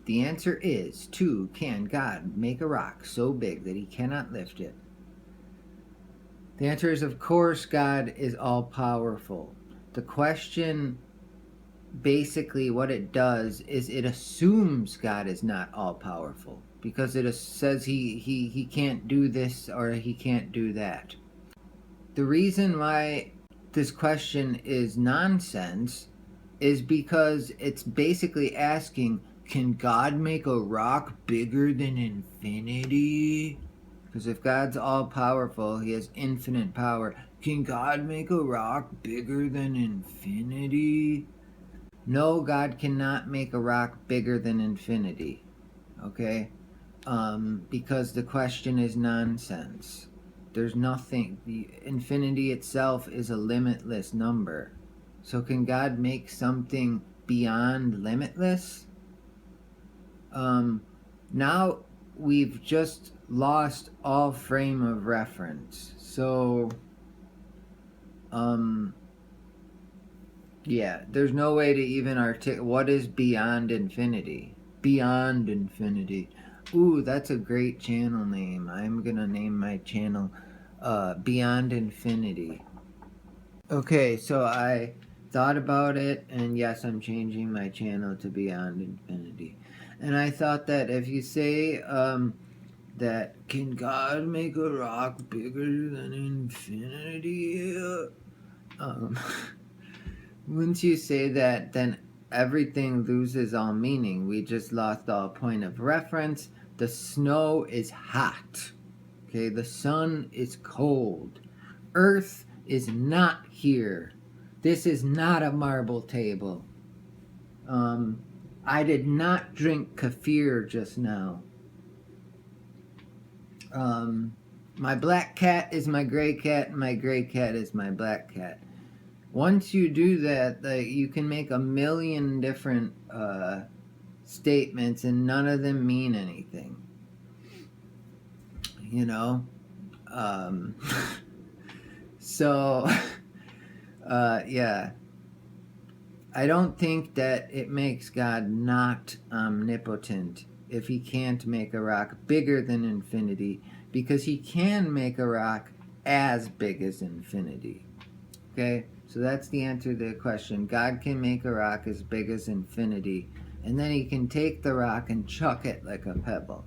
The answer is 2. Can God make a rock so big that he cannot lift it? The answer is, of course, God is all powerful. The question, basically what it does is it assumes God is not all powerful, because it says he can't do this or he can't do that. The reason why this question is nonsense is because it's basically asking, can God make a rock bigger than infinity? Because if God's all powerful, he has infinite power. Can God make a rock bigger than infinity? No, God cannot make a rock bigger than infinity. Okay? Because the question is nonsense. There's nothing. The infinity itself is a limitless number. So can God make something beyond limitless? Now we've just lost all frame of reference. So, yeah, there's no way to even articulate what is beyond infinity. Beyond infinity. Ooh, that's a great channel name. I'm gonna name my channel Beyond Infinity. Okay, so I thought about it, and yes, I'm changing my channel to Beyond Infinity. And I thought that if you say that, can God make a rock bigger than infinity? Once you say that, then everything loses all meaning. We just lost all point of reference. The snow is hot. Okay, the sun is cold. Earth is not here. This is not a marble table. I did not drink kefir just now. My black cat is my gray cat, and my gray cat is my black cat. Once you do that, you can make a million different statements, and none of them mean anything. You know? So, yeah. I don't think that it makes God not omnipotent if he can't make a rock bigger than infinity, because he can make a rock as big as infinity. Okay? So that's the answer to the question. God can make a rock as big as infinity, and then he can take the rock and chuck it like a pebble.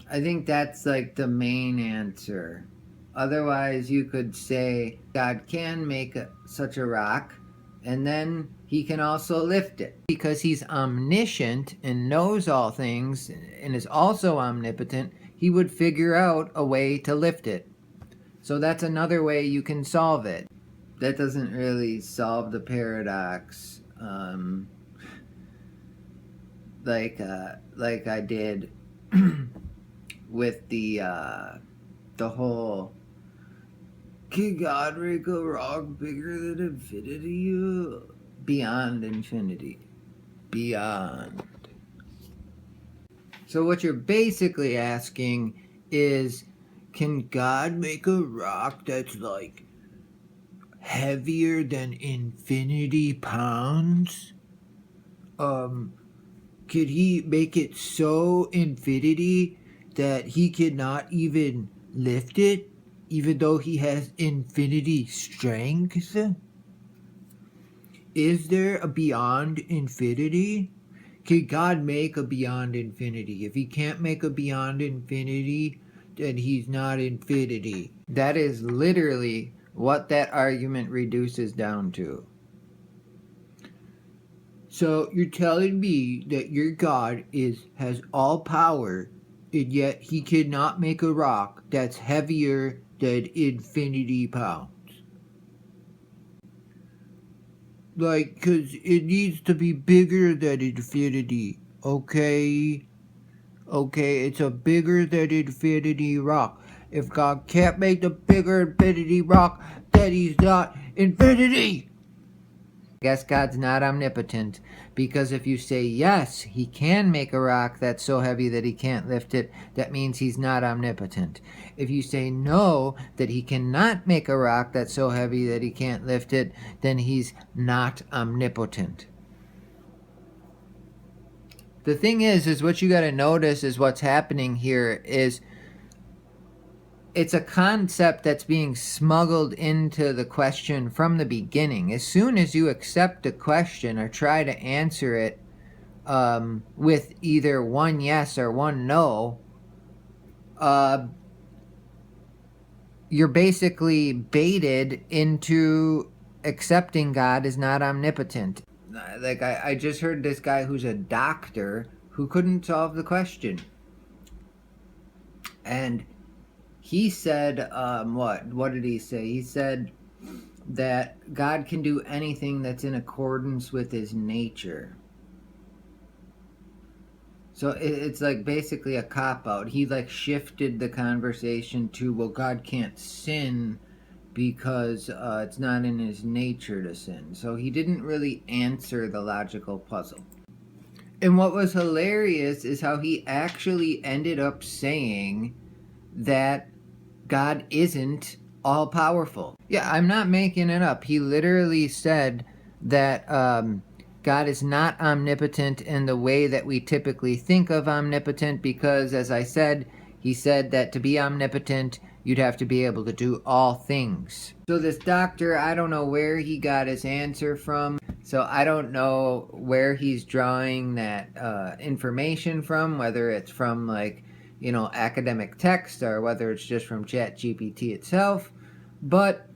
I think that's like the main answer. Otherwise, you could say God can make such a rock, and then he can also lift it. Because he's omniscient and knows all things and is also omnipotent, he would figure out a way to lift it. So that's another way you can solve it. That doesn't really solve the paradox like I did with the whole, can God make a rock bigger than infinity? Beyond infinity. Beyond. So what you're basically asking is, can God make a rock that's like heavier than infinity pounds? Could he make it so infinity that he cannot even lift it, even though he has infinity strength? Is there a beyond infinity? Can God make a beyond infinity? If he can't make a beyond infinity, then he's not infinity. That is literally what that argument reduces down to. So you're telling me that your God has all power, and yet he cannot make a rock that's heavier than infinity pounds? Like, because it needs to be bigger than infinity, okay? Okay, it's a bigger than infinity rock. If God can't make the bigger infinity rock, then he's not infinity. I guess God's not omnipotent, because if you say yes, he can make a rock that's so heavy that he can't lift it, that means he's not omnipotent. If you say no, that he cannot make a rock that's so heavy that he can't lift it, then he's not omnipotent. The thing is what you got to notice is what's happening here is it's a concept that's being smuggled into the question from the beginning. As soon as you accept a question or try to answer it with either one yes or one no, you're basically baited into accepting God is not omnipotent. Like I just heard this guy who's a doctor who couldn't solve the question. And he said, what did he say? He said that God can do anything that's in accordance with his nature. So it's like basically a cop-out. He like shifted the conversation to, well, God can't sin because it's not in his nature to sin. So he didn't really answer the logical puzzle. And what was hilarious is how he actually ended up saying that God isn't all-powerful. Yeah, I'm not making it up. He literally said that God is not omnipotent in the way that we typically think of omnipotent because, as I said, he said that to be omnipotent, you'd have to be able to do all things. So this doctor, I don't know where he got his answer from. So I don't know where he's drawing that information from, whether it's from like, academic text or whether it's just from ChatGPT itself. But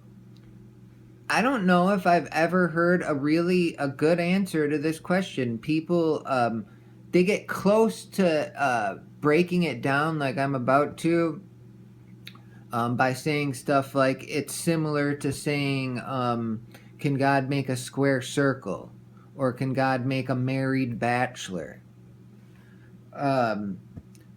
I don't know if I've ever heard a good answer to this question. People, they get close to breaking it down like I'm about to by saying stuff like it's similar to saying, can God make a square circle? Or can God make a married bachelor?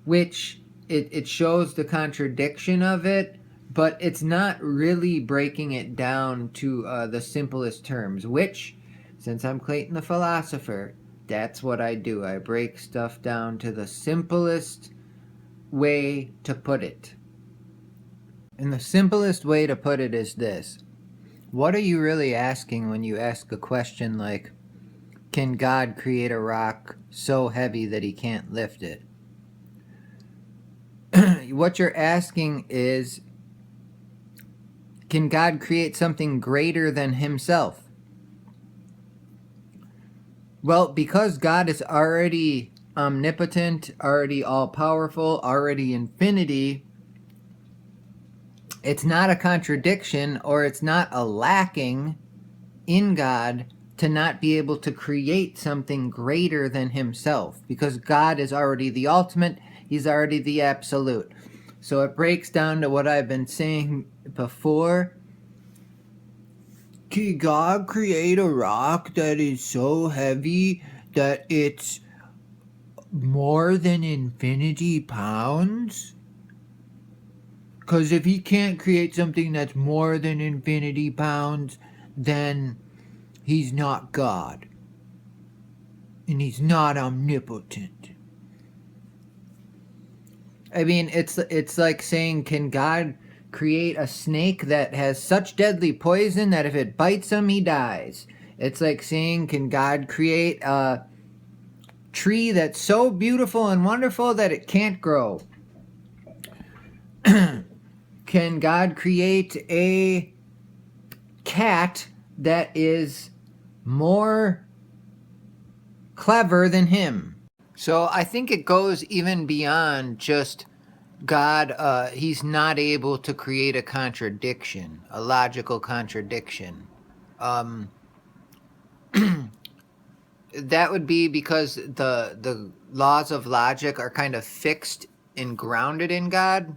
Which it shows the contradiction of it, but it's not really breaking it down to the simplest terms, which, since I'm Clayton the Philosopher, that's what I do. I break stuff down to the simplest way to put it. And the simplest way to put it is this. What are you really asking when you ask a question like, can God create a rock so heavy that he can't lift it? What you're asking is, can God create something greater than himself? Well, because God is already omnipotent, already all-powerful, already infinity, it's not a contradiction or it's not a lacking in God to not be able to create something greater than himself, because God is already the ultimate, he's already the absolute. So it breaks down to what I've been saying before. Can God create a rock that is so heavy that it's more than infinity pounds? Because if he can't create something that's more than infinity pounds, then he's not God. And he's not omnipotent. I mean, it's like saying, can God create a snake that has such deadly poison that if it bites him, he dies? It's like saying, can God create a tree that's so beautiful and wonderful that it can't grow? Can God create a cat that is more clever than him? So I think it goes even beyond just God. He's not able to create a contradiction, a logical contradiction. That would be because the laws of logic are kind of fixed and grounded in God.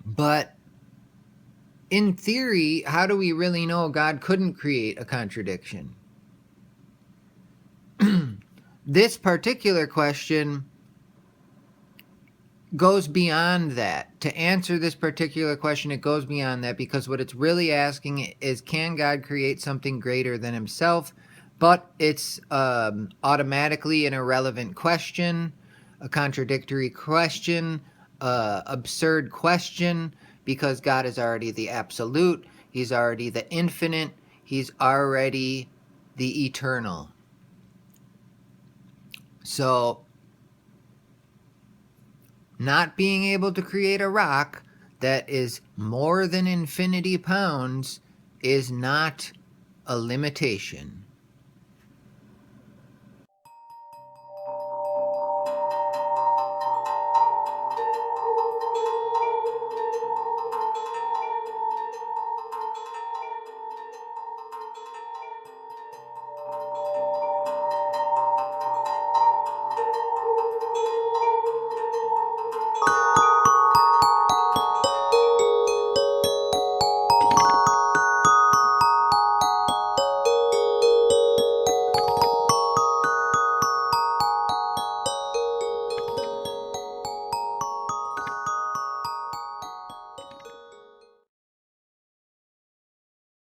But in theory, how do we really know God couldn't create a contradiction? This particular question goes beyond that. To answer this particular question, it goes beyond that, because what it's really asking is, can God create something greater than himself? But it's automatically an irrelevant question, a contradictory question, absurd question, because God is already the absolute, he's already the infinite, he's already the eternal. So, not being able to create a rock that is more than infinity pounds is not a limitation.